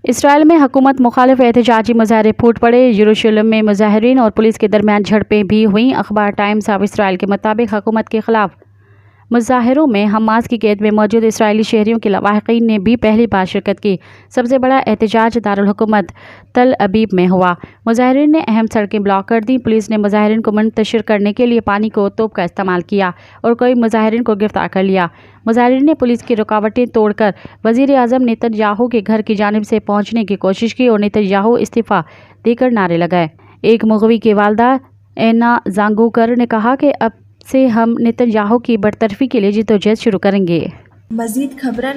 اسرائیل میں حکومت مخالف احتجاجی مظاہرے پھوٹ پڑے۔ یروشلم میں مظاہرین اور پولیس کے درمیان جھڑپیں بھی ہوئیں۔ اخبار ٹائمز آف اسرائیل کے مطابق حکومت کے خلاف مظاہروں میں حماس کی قید میں موجود اسرائیلی شہریوں کے لواحقین نے بھی پہلی بار شرکت کی۔ سب سے بڑا احتجاج دارالحکومت تل ابیب میں ہوا۔ مظاہرین نے اہم سڑکیں بلاک کر دیں۔ پولیس نے مظاہرین کو منتشر کرنے کے لیے پانی کو توپ کا استعمال کیا اور کئی مظاہرین کو گرفتار کر لیا۔ مظاہرین نے پولیس کی رکاوٹیں توڑ کر وزیر اعظم نیتن یاہو کے گھر کی جانب سے پہنچنے کی کوشش کی اور نیتن یاہو استعفیٰ دے کر نعرے لگائے۔ ایک مغوی کی والدہ اینا زانگوکر نے کہا کہ اب سے ہم نیتن یاہو کی برطرفی کے لیے جدوجہد شروع کریں گے۔ مزید خبرن